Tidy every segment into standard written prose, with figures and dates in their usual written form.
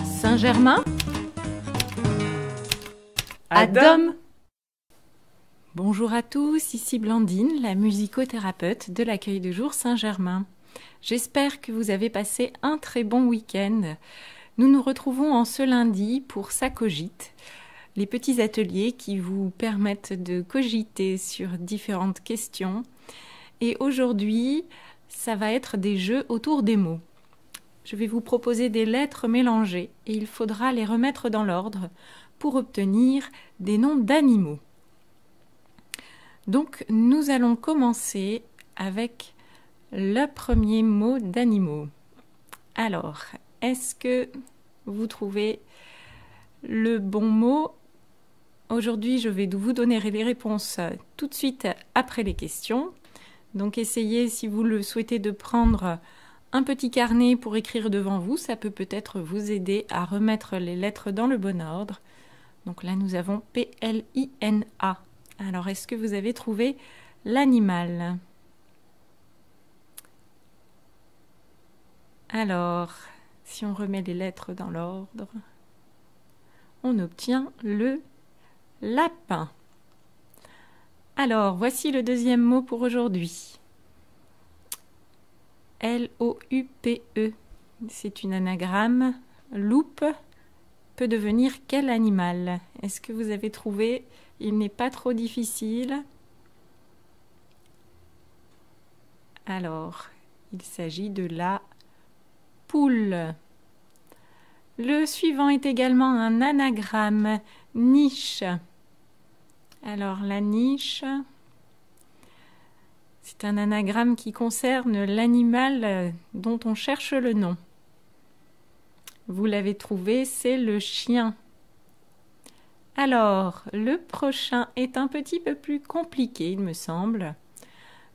Saint-Germain. Adom. Bonjour à tous, ici Blandine, la musicothérapeute de l'accueil de jour Saint-Germain. J'espère que vous avez passé un très bon week-end. Nous nous retrouvons en ce lundi pour Ça cogite, les petits ateliers qui vous permettent de cogiter sur différentes questions. Et aujourd'hui, ça va être des jeux autour des mots. Je vais vous proposer des lettres mélangées et il faudra les remettre dans l'ordre pour obtenir des noms d'animaux. Donc, nous allons commencer avec le premier mot d'animaux. Alors, est-ce que vous trouvez le bon mot? Aujourd'hui, je vais vous donner les réponses tout de suite après les questions. Donc, essayez, si vous le souhaitez, de prendre un petit carnet pour écrire devant vous. Ça peut peut-être vous aider à remettre les lettres dans le bon ordre. Donc là, nous avons P-L-I-N-A. Alors, est-ce que vous avez trouvé l'animal? Alors, si on remet les lettres dans l'ordre, on obtient le lapin. Alors, voici le deuxième mot pour aujourd'hui. L-O-U-P-E. C'est une anagramme. Loupe peut devenir quel animal? Est-ce que vous avez trouvé? Il n'est pas trop difficile. Alors, il s'agit de la poule. Le suivant est également un anagramme. Niche. Alors, la niche, c'est un anagramme qui concerne l'animal dont on cherche le nom. Vous l'avez trouvé, c'est le chien. Alors, le prochain est un petit peu plus compliqué, il me semble.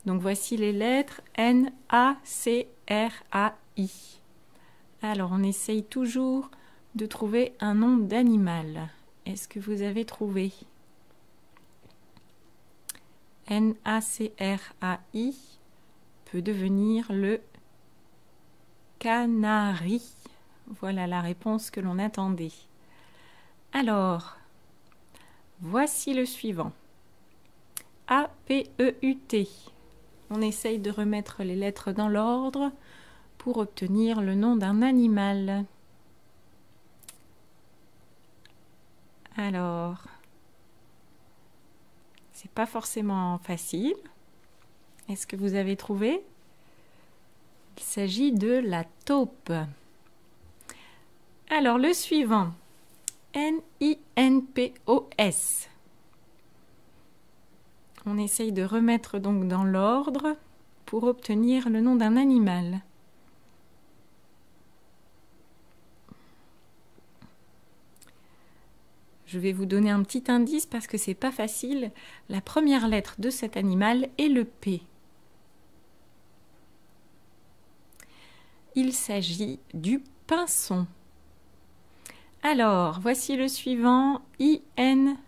Donc, voici les lettres N-A-C-R-A-I. Alors, on essaye toujours de trouver un nom d'animal. Est-ce que vous avez trouvé? N-A-C-R-A-I peut devenir le canari. Voilà la réponse que l'on attendait. Alors, voici le suivant. A-P-E-U-T. On essaye de remettre les lettres dans l'ordre pour obtenir le nom d'un animal. Alors, c'est pas forcément facile. Est-ce que vous avez trouvé? Il s'agit de la taupe. Alors, le suivant. N-I-N-P-O-S. On essaye de remettre donc dans l'ordre pour obtenir le nom d'un animal. Je vais vous donner un petit indice parce que c'est pas facile. La première lettre de cet animal est le P. Il s'agit du pinson. Alors, voici le suivant, I-N-O-N-P-I-G-U.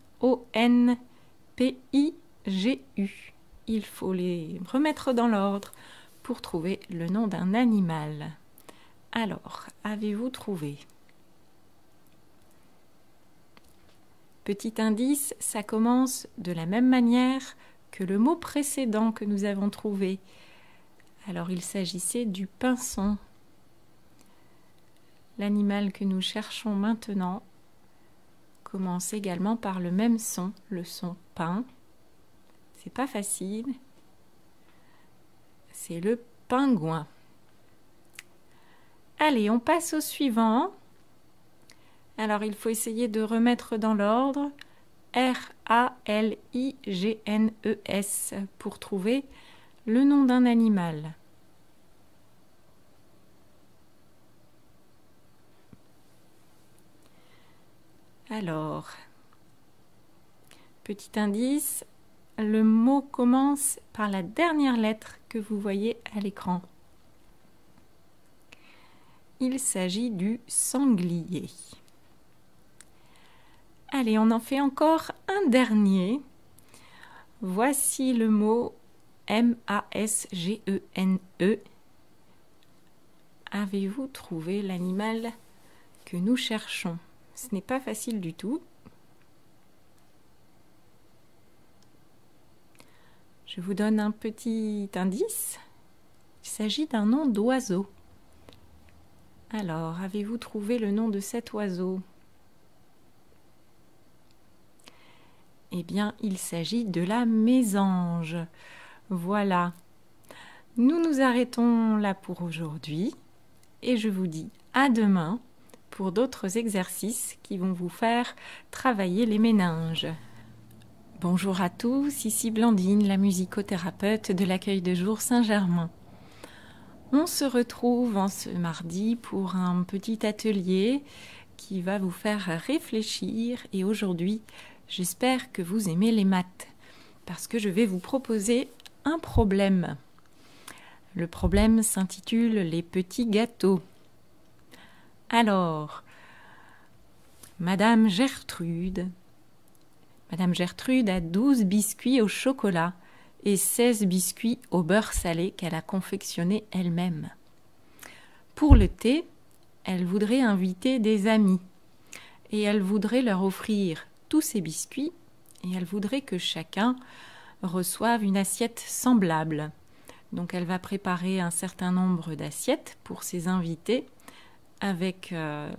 Il faut les remettre dans l'ordre pour trouver le nom d'un animal. Alors, avez-vous trouvé? Petit indice, ça commence de la même manière que le mot précédent que nous avons trouvé. Alors, il s'agissait du pinson. L'animal que nous cherchons maintenant commence également par le même son, le son pin. C'est pas facile. C'est le pingouin. Allez, on passe au suivant. Alors, il faut essayer de remettre dans l'ordre R-A-L-I-G-N-E-S pour trouver le nom d'un animal. Alors, petit indice, le mot commence par la dernière lettre que vous voyez à l'écran. Il s'agit du sanglier. Allez, on en fait encore un dernier. Voici le mot M-A-S-G-E-N-E. avez-vous trouvé l'animal que nous cherchons? Ce n'est pas facile du tout. Je vous donne un petit indice. Il s'agit d'un nom d'oiseau. Alors, avez-vous trouvé le nom de cet oiseau? Eh bien, il s'agit de la mésange. Voilà. Nous nous arrêtons là pour aujourd'hui et je vous dis à demain pour d'autres exercices qui vont vous faire travailler les méninges. Bonjour à tous, ici Blandine, la musicothérapeute de l'accueil de jour Saint-Germain. On se retrouve en ce mardi pour un petit atelier qui va vous faire réfléchir et aujourd'hui, j'espère que vous aimez les maths parce que je vais vous proposer un problème. Le problème s'intitule « Les petits gâteaux ». Alors, Madame Gertrude a 12 biscuits au chocolat et 16 biscuits au beurre salé qu'elle a confectionnés elle-même. Pour le thé, elle voudrait inviter des amis et elle voudrait leur offrir tous ces biscuits et elle voudrait que chacun reçoive une assiette semblable. Donc elle va préparer un certain nombre d'assiettes pour ses invités avec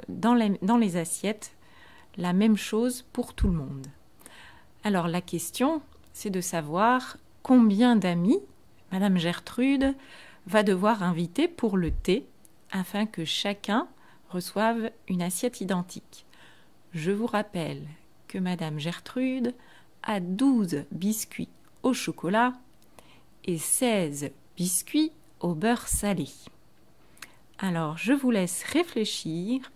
dans les assiettes la même chose pour tout le monde. Alors la question, c'est de savoir combien d'amis Madame Gertrude va devoir inviter pour le thé afin que chacun reçoive une assiette identique. Je vous rappelle que Madame Gertrude a 12 biscuits au chocolat et 16 biscuits au beurre salé. Alors, je vous laisse réfléchir.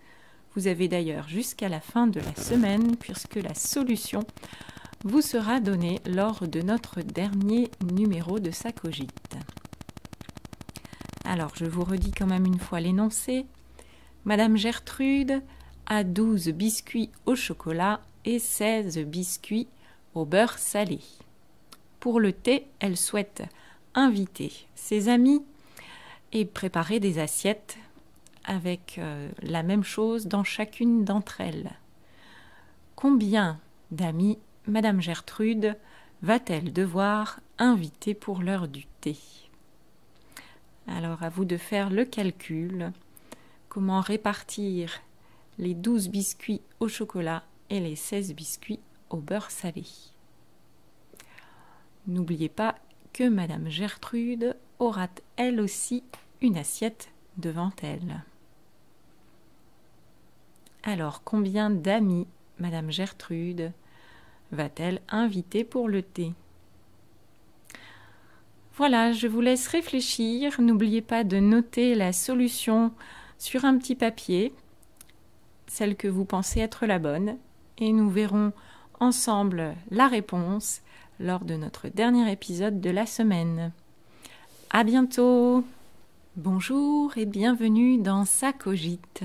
Vous avez d'ailleurs jusqu'à la fin de la semaine puisque la solution vous sera donnée lors de notre dernier numéro de Ça cogite. Alors, je vous redis quand même une fois l'énoncé. Madame Gertrude a 12 biscuits au chocolat et 16 biscuits au beurre salé. Pour le thé, elle souhaite inviter ses amis et préparer des assiettes avec la même chose dans chacune d'entre elles. Combien d'amis Madame Gertrude va-t-elle devoir inviter pour l'heure du thé? Alors à vous de faire le calcul. Comment répartir les 12 biscuits au chocolat et les 16 biscuits au beurre salé? N'oubliez pas que Madame Gertrude aura elle aussi une assiette devant elle. Alors, combien d'amis Madame Gertrude va-t-elle inviter pour le thé? Voilà, je vous laisse réfléchir. N'oubliez pas de noter la solution sur un petit papier, celle que vous pensez être la bonne, et nous verrons ensemble la réponse lors de notre dernier épisode de la semaine. À bientôt! Bonjour et bienvenue dans Ça cogite.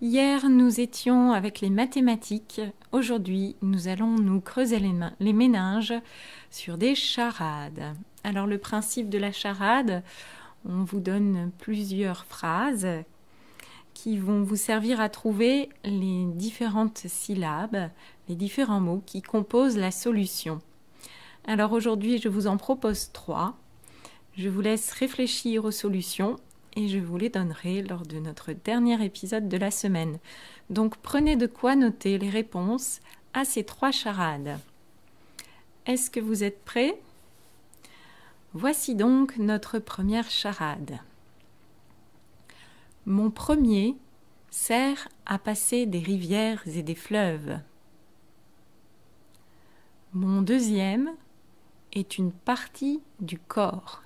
Hier, nous étions avec les mathématiques. Aujourd'hui, nous allons nous creuser les méninges sur des charades. Alors, le principe de la charade, on vous donne plusieurs phrases qui vont vous servir à trouver les différentes syllabes, les différents mots qui composent la solution. Alors aujourd'hui, je vous en propose 3. Je vous laisse réfléchir aux solutions et je vous les donnerai lors de notre dernier épisode de la semaine. Donc prenez de quoi noter les réponses à ces 3 charades. Est-ce que vous êtes prêts? Voici donc notre première charade. Mon premier sert à passer des rivières et des fleuves. Mon deuxième est une partie du corps.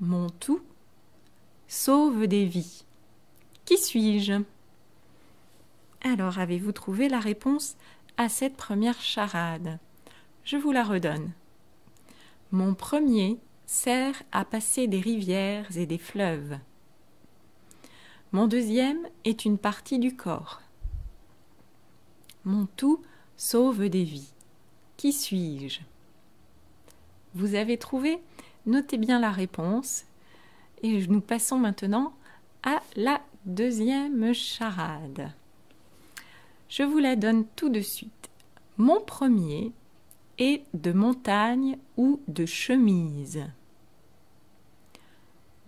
Mon tout sauve des vies. Qui suis-je? Alors, avez-vous trouvé la réponse à cette première charade? Je vous la redonne. Mon premier sert à passer des rivières et des fleuves. Mon deuxième est une partie du corps. Mon tout sauve des vies. Qui suis-je? Vous avez trouvé? Notez bien la réponse Et nous passons maintenant à la deuxième charade. Je vous la donne tout de suite. Mon premier est de montagne ou de chemise.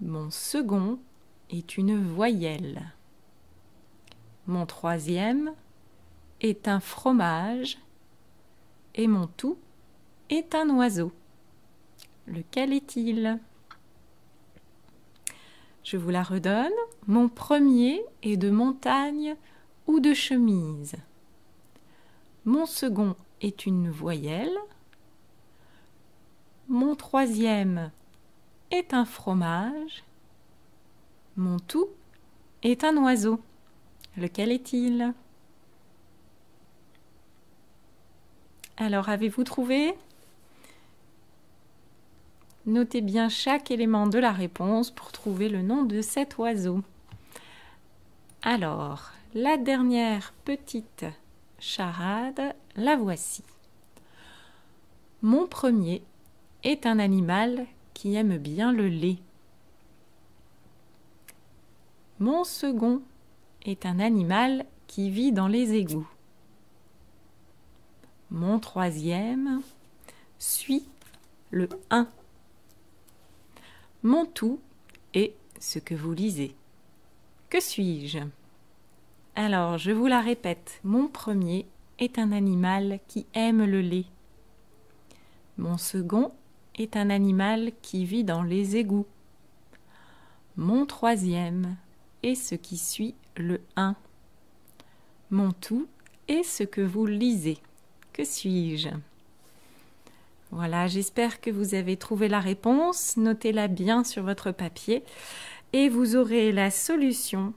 Mon second est une voyelle. Mon troisième est un fromage et mon tout est un oiseau. Lequel est-il? Je vous la redonne. Mon premier est de montagne ou de chemise. Mon second est une voyelle. Mon troisième est un fromage. Mon tout est un oiseau. Lequel est-il? Alors, avez-vous trouvé? Notez bien chaque élément de la réponse pour trouver le nom de cet oiseau. Alors, la dernière petite charade, la voici. Mon premier est un animal qui aime bien le lait. Mon second est un animal qui vit dans les égouts. Mon troisième suit le 1. Mon tout est ce que vous lisez. Que suis-je? Alors, je vous la répète. Mon premier est un animal qui aime le lait. Mon second est un animal qui vit dans les égouts. Mon troisième est ce qui suit le 1. Mon tout est ce que vous lisez. Que suis-je? Voilà, j'espère que vous avez trouvé la réponse. Notez-la bien sur votre papier et vous aurez la solution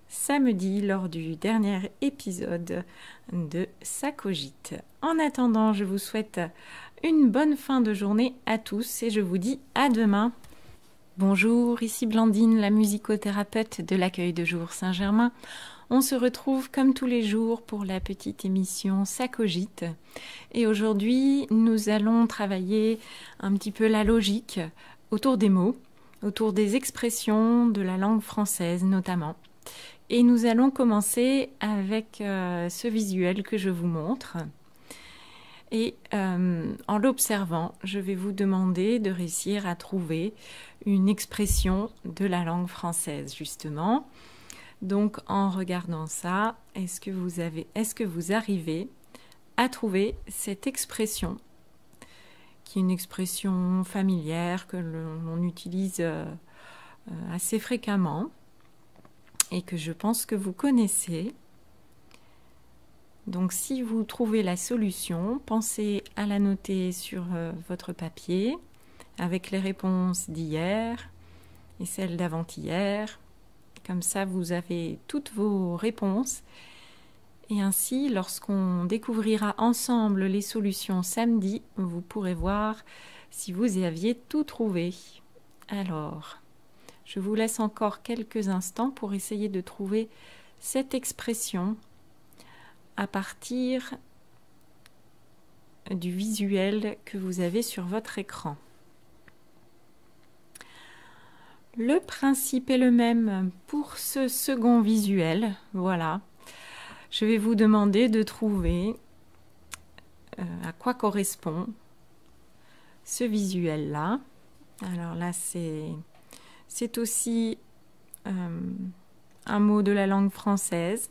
samedi lors du dernier épisode de Ça cogite. En attendant, je vous souhaite une bonne fin de journée à tous et je vous dis à demain. Bonjour, ici Blandine, la musicothérapeute de l'accueil de jour Saint-Germain. On se retrouve comme tous les jours pour la petite émission Ça cogite. Et aujourd'hui, nous allons travailler un petit peu la logique autour des mots, autour des expressions de la langue française notamment. Et nous allons commencer avec ce visuel que je vous montre. Et en l'observant, je vais vous demander de réussir à trouver une expression de la langue française, justement. Donc, en regardant ça, est-ce que vous arrivez à trouver cette expression, qui est une expression familière que l'on utilise assez fréquemment et que je pense que vous connaissez. Donc, si vous trouvez la solution, pensez à la noter sur votre papier avec les réponses d'hier et celles d'avant-hier. Comme ça, vous avez toutes vos réponses. Et ainsi, lorsqu'on découvrira ensemble les solutions samedi, vous pourrez voir si vous y aviez tout trouvé. Alors, je vous laisse encore quelques instants pour essayer de trouver cette expression à partir du visuel que vous avez sur votre écran. Le principe est le même pour ce second visuel. Voilà. Je vais vous demander de trouver à quoi correspond ce visuel-là. Alors là, c'est aussi un mot de la langue française.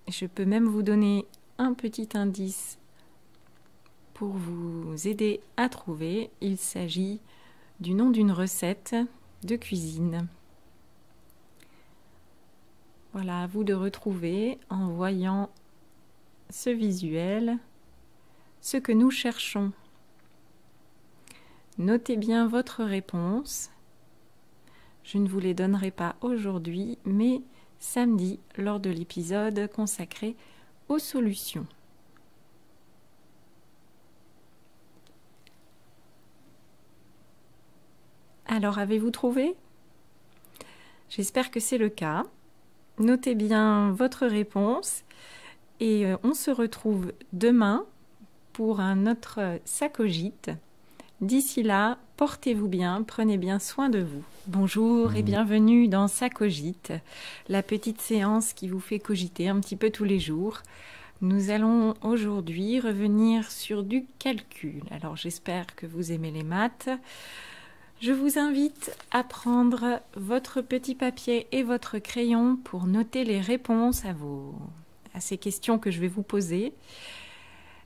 Je peux même vous donner un petit indice pour vous aider à trouver. Il s'agit du nom d'une recette de cuisine. Voilà, à vous de retrouver en voyant ce visuel ce que nous cherchons. Notez bien votre réponse. Je ne vous les donnerai pas aujourd'hui, mais samedi lors de l'épisode consacré aux solutions. Alors, avez-vous trouvé? J'espère que c'est le cas. Notez bien votre réponse et on se retrouve demain pour un autre Ça cogite. D'ici là, portez-vous bien, prenez bien soin de vous. Bonjour et bienvenue dans Ça cogite, la petite séance qui vous fait cogiter un petit peu tous les jours. Nous allons aujourd'hui revenir sur du calcul. Alors j'espère que vous aimez les maths. Je vous invite à prendre votre petit papier et votre crayon pour noter les réponses à ces questions que je vais vous poser,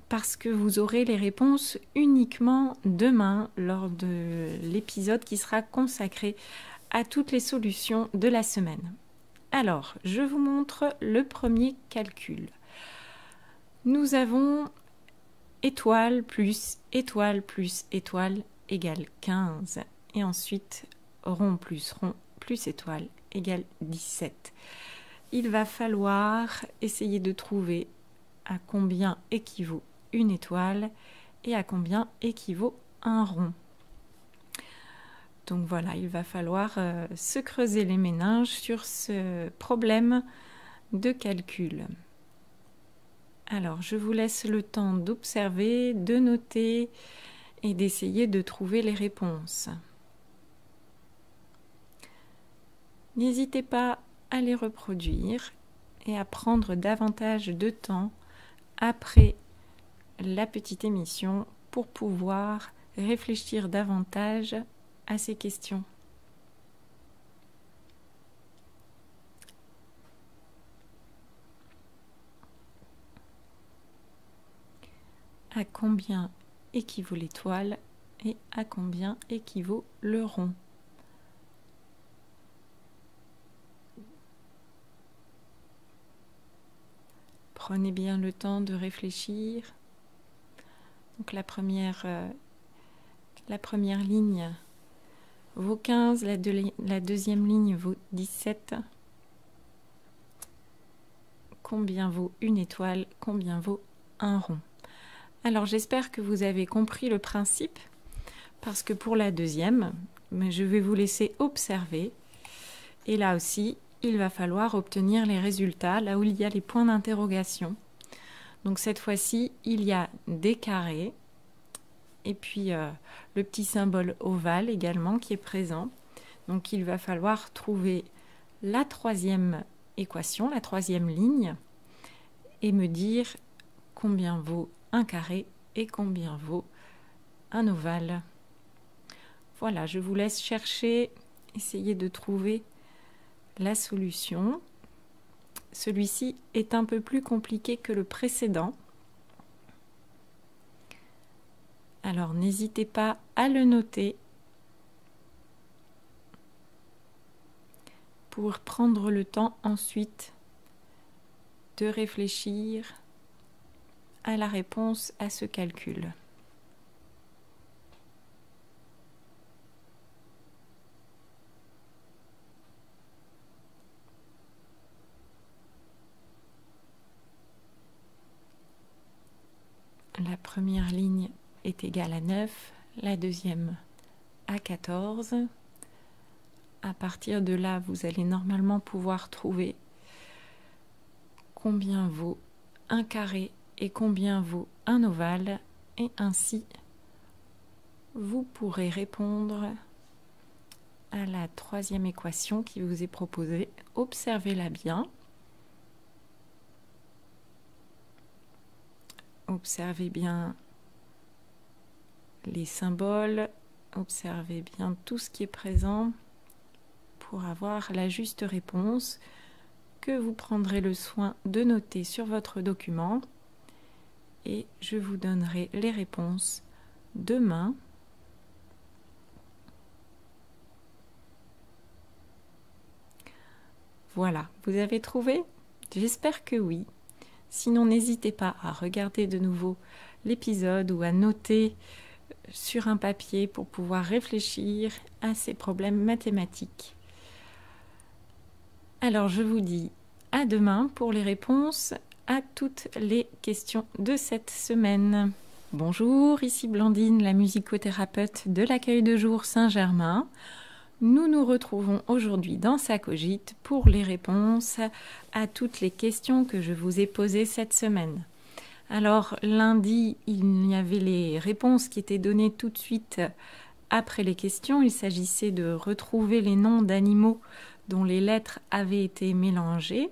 parce que vous aurez les réponses uniquement demain lors de l'épisode qui sera consacré à toutes les solutions de la semaine. Alors, je vous montre le premier calcul. Nous avons étoile plus étoile plus étoile égale 15. Et ensuite, rond plus étoile égale 17. Il va falloir essayer de trouver à combien équivaut une étoile et à combien équivaut un rond. Donc voilà, il va falloir se creuser les méninges sur ce problème de calcul. Alors, je vous laisse le temps d'observer, de noter et d'essayer de trouver les réponses. N'hésitez pas à les reproduire et à prendre davantage de temps après la petite émission pour pouvoir réfléchir davantage à ces questions. À combien équivaut l'étoile et à combien équivaut le rond? Prenez bien le temps de réfléchir. Donc la première ligne vaut 15, la deuxième ligne vaut 17. Combien vaut une étoile? Combien vaut un rond? Alors j'espère que vous avez compris le principe, parce que pour la deuxième, je vais vous laisser observer. Et là aussi, il va falloir obtenir les résultats là où il y a les points d'interrogation. Donc cette fois-ci, il y a des carrés et puis le petit symbole ovale également qui est présent. Donc il va falloir trouver la troisième équation, la troisième ligne, et me dire combien vaut un carré et combien vaut un ovale. Voilà, je vous laisse chercher, essayer de trouver la solution. Celui-ci est un peu plus compliqué que le précédent. Alors n'hésitez pas à le noter pour prendre le temps ensuite de réfléchir à la réponse à ce calcul. La première ligne est égale à 9, la deuxième à 14. À partir de là, vous allez normalement pouvoir trouver combien vaut un carré et combien vaut un ovale, et ainsi vous pourrez répondre à la troisième équation qui vous est proposée. Observez-la bien. Observez bien les symboles, observez bien tout ce qui est présent pour avoir la juste réponse que vous prendrez le soin de noter sur votre document, et je vous donnerai les réponses demain. Voilà, vous avez trouvé? J'espère que oui. Sinon, n'hésitez pas à regarder de nouveau l'épisode ou à noter sur un papier pour pouvoir réfléchir à ces problèmes mathématiques. Alors, je vous dis à demain pour les réponses à toutes les questions de cette semaine. Bonjour, ici Blandine, la musicothérapeute de l'accueil de jour Saint-Germain. Nous nous retrouvons aujourd'hui dans Ça cogite pour les réponses à toutes les questions que je vous ai posées cette semaine. Alors lundi, il y avait les réponses qui étaient données tout de suite après les questions. Il s'agissait de retrouver les noms d'animaux dont les lettres avaient été mélangées.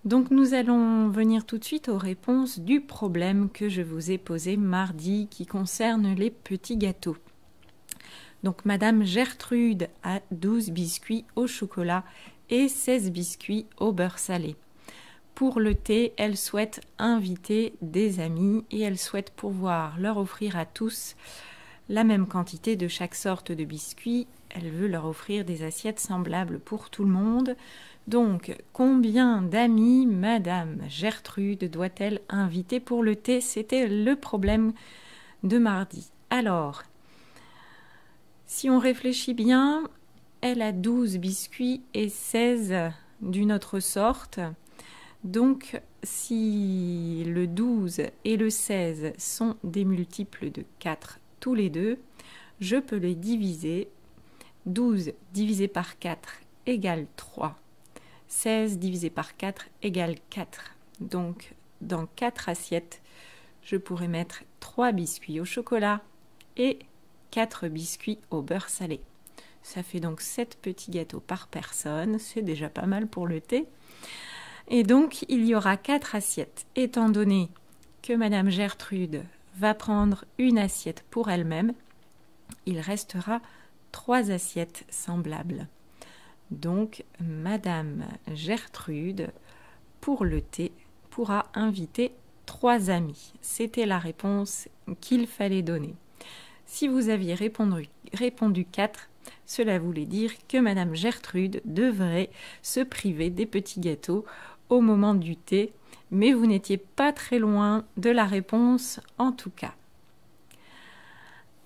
Donc nous allons venir tout de suite aux réponses du problème que je vous ai posé mardi qui concerne les petits gâteaux. Donc Madame Gertrude a 12 biscuits au chocolat et 16 biscuits au beurre salé. Pour le thé, elle souhaite inviter des amis et elle souhaite pouvoir leur offrir à tous la même quantité de chaque sorte de biscuits. Elle veut leur offrir des assiettes semblables pour tout le monde. Donc, combien d'amis Madame Gertrude doit-elle inviter pour le thé? C'était le problème de mardi. Alors, si on réfléchit bien, elle a 12 biscuits et 16 d'une autre sorte. Donc, si le 12 et le 16 sont des multiples de 4 tous les deux, je peux les diviser. 12 divisé par 4 égale 3. 16 divisé par 4 égale 4. Donc, dans 4 assiettes, je pourrais mettre 3 biscuits au chocolat et 4 biscuits au beurre salé. Ça fait donc 7 petits gâteaux par personne. C'est déjà pas mal pour le thé. Et donc, il y aura 4 assiettes. Étant donné que Madame Gertrude va prendre une assiette pour elle-même, il restera 3 assiettes semblables. Donc, Madame Gertrude, pour le thé, pourra inviter 3 amis. C'était la réponse qu'il fallait donner. Si vous aviez répondu 4, cela voulait dire que Madame Gertrude devrait se priver des petits gâteaux au moment du thé, mais vous n'étiez pas très loin de la réponse en tout cas.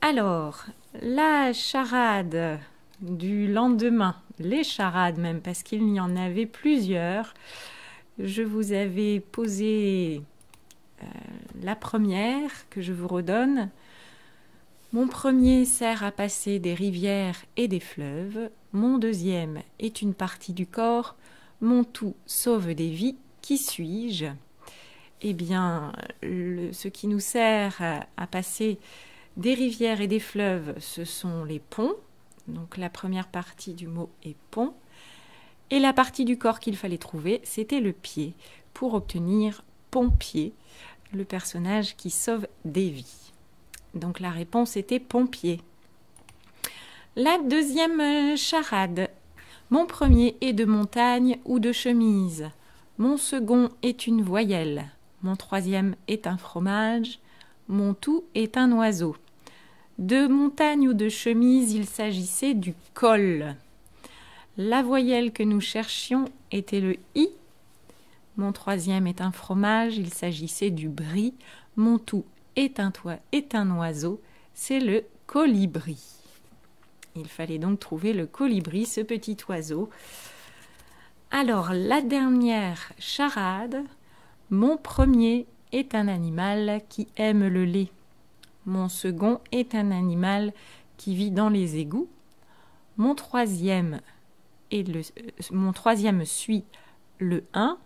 Alors, la charade du lendemain, les charades même, parce qu'il y en avait plusieurs, je vous avais posé la première que je vous redonne. Mon premier sert à passer des rivières et des fleuves. Mon deuxième est une partie du corps. Mon tout sauve des vies. Qui suis-je? Eh bien, ce qui nous sert à passer des rivières et des fleuves, ce sont les ponts. Donc la première partie du mot est pont. Et la partie du corps qu'il fallait trouver, c'était le pied, pour obtenir pompier, le personnage qui sauve des vies. Donc la réponse était pompier. La deuxième charade. Mon premier est de montagne ou de chemise. Mon second est une voyelle. Mon troisième est un fromage. Mon tout est un oiseau. De montagne ou de chemise, il s'agissait du col. La voyelle que nous cherchions était le i. Mon troisième est un fromage, il s'agissait du brie. Mon tout est un oiseau, c'est le colibri. Il fallait donc trouver le colibri, ce petit oiseau. Alors, la dernière charade. Mon premier est un animal qui aime le lait. Mon second est un animal qui vit dans les égouts. Mon troisième suit le 1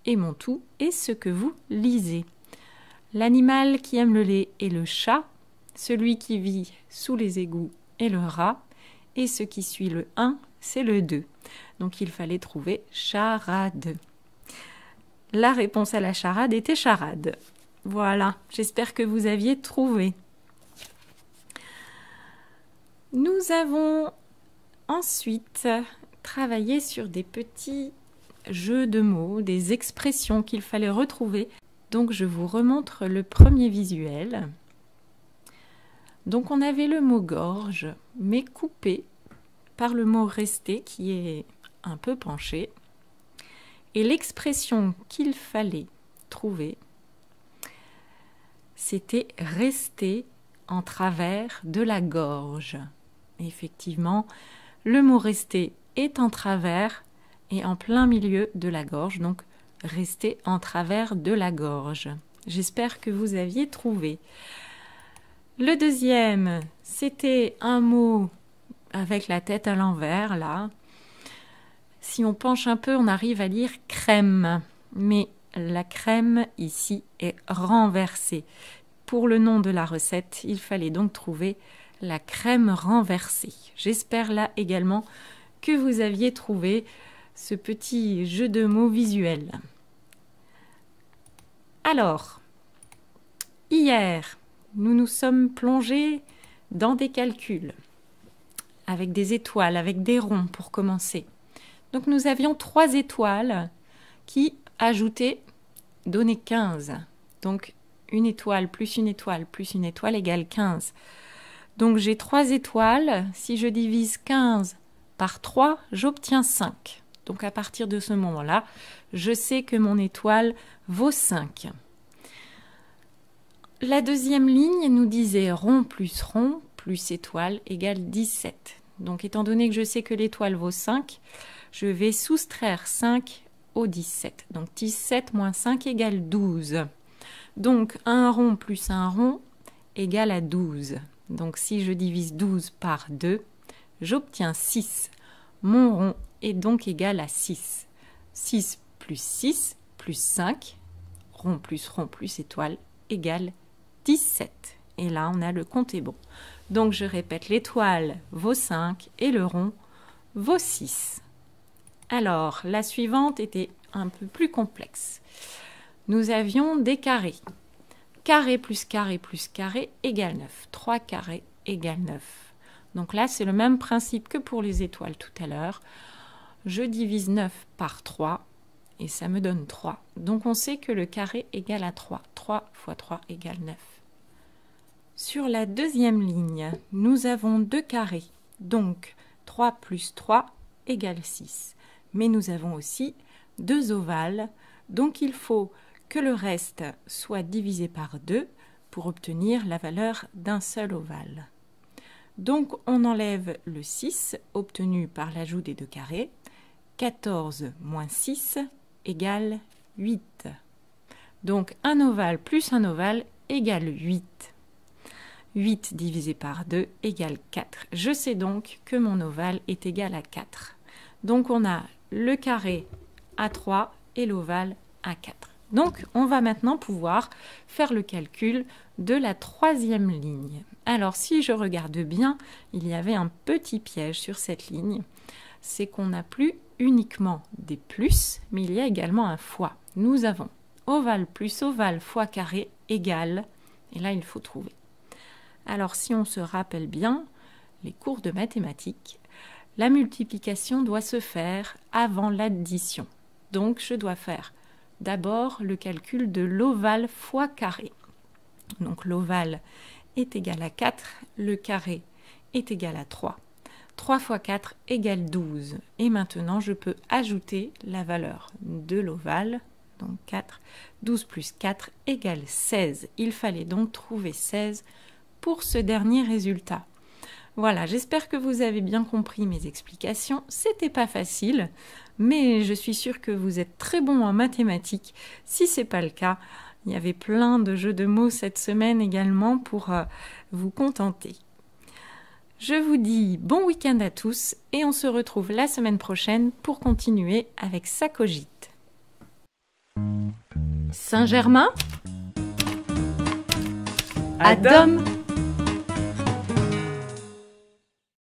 et mon tout est ce que vous lisez. L'animal qui aime le lait est le chat, celui qui vit sous les égouts est le rat et ce qui suit le 1, c'est le 2. Donc il fallait trouver charade. La réponse à la charade était charade. Voilà, j'espère que vous aviez trouvé. Nous avons ensuite travaillé sur des petits jeux de mots, des expressions qu'il fallait retrouver. Donc je vous remontre le premier visuel. Donc on avait le mot gorge, mais coupé par le mot rester qui est un peu penché. Et l'expression qu'il fallait trouver, c'était rester en travers de la gorge. Et effectivement, le mot rester est en travers et en plein milieu de la gorge, donc rester en travers de la gorge. J'espère que vous aviez trouvé. Le deuxième, c'était un mot avec la tête à l'envers, là. Si on penche un peu, on arrive à lire crème. Mais la crème ici est renversée. Pour le nom de la recette, il fallait donc trouver la crème renversée. J'espère là également que vous aviez trouvé ce petit jeu de mots visuel. Alors, hier, nous nous sommes plongés dans des calculs, avec des étoiles, avec des ronds pour commencer. Donc nous avions 3 étoiles qui, ajoutées, donnaient 15. Donc une étoile plus une étoile plus une étoile égale 15. Donc j'ai 3 étoiles, si je divise 15 par 3, j'obtiens 5. Donc à partir de ce moment-là, je sais que mon étoile vaut 5. La deuxième ligne nous disait rond plus étoile égale 17. Donc étant donné que je sais que l'étoile vaut 5, je vais soustraire 5 au 17. Donc 17 moins 5 égale 12. Donc un rond plus un rond égale à 12. Donc si je divise 12 par 2, j'obtiens 6. Mon rond est donc égal à 6. 6 plus 5, rond plus étoile, égale 17. Et là, on a le compte est bon. Donc, je répète, l'étoile vaut 5 et le rond vaut 6. Alors, la suivante était un peu plus complexe. Nous avions des carrés. Carré plus carré plus carré égale 9. 3 carrés égale 9. Donc là, c'est le même principe que pour les étoiles tout à l'heure. Je divise 9 par 3 et ça me donne 3. Donc on sait que le carré égale à 3. 3 fois 3 égale 9. Sur la deuxième ligne, nous avons 2 carrés. Donc 3 plus 3 égale 6. Mais nous avons aussi 2 ovales. Donc il faut que le reste soit divisé par 2 pour obtenir la valeur d'un seul ovale. Donc on enlève le 6 obtenu par l'ajout des 2 carrés. 14 moins 6 égale 8. Donc un ovale plus un ovale égale 8. 8 divisé par 2 égale 4. Je sais donc que mon ovale est égal à 4. Donc on a le carré à 3 et l'ovale à 4. Donc on va maintenant pouvoir faire le calcul de la troisième ligne. Alors si je regarde bien, il y avait un petit piège sur cette ligne. C'est qu'on n'a plus uniquement des plus, mais il y a également un fois. Nous avons ovale plus ovale fois carré égale, et là il faut trouver. Alors si on se rappelle bien les cours de mathématiques, la multiplication doit se faire avant l'addition. Donc je dois faire d'abord le calcul de l'ovale fois carré. Donc l'ovale est égal à 4, le carré est égal à 3. 3 fois 4 égale 12. Et maintenant, je peux ajouter la valeur de l'ovale, donc 4. 12 plus 4 égale 16. Il fallait donc trouver 16 pour ce dernier résultat. Voilà, j'espère que vous avez bien compris mes explications. C'était pas facile, mais je suis sûre que vous êtes très bon en mathématiques. Si ce n'est pas le cas, il y avait plein de jeux de mots cette semaine également pour vous contenter. Je vous dis bon week-end à tous et on se retrouve la semaine prochaine pour continuer avec Ça cogite. Saint-Germain, Adom.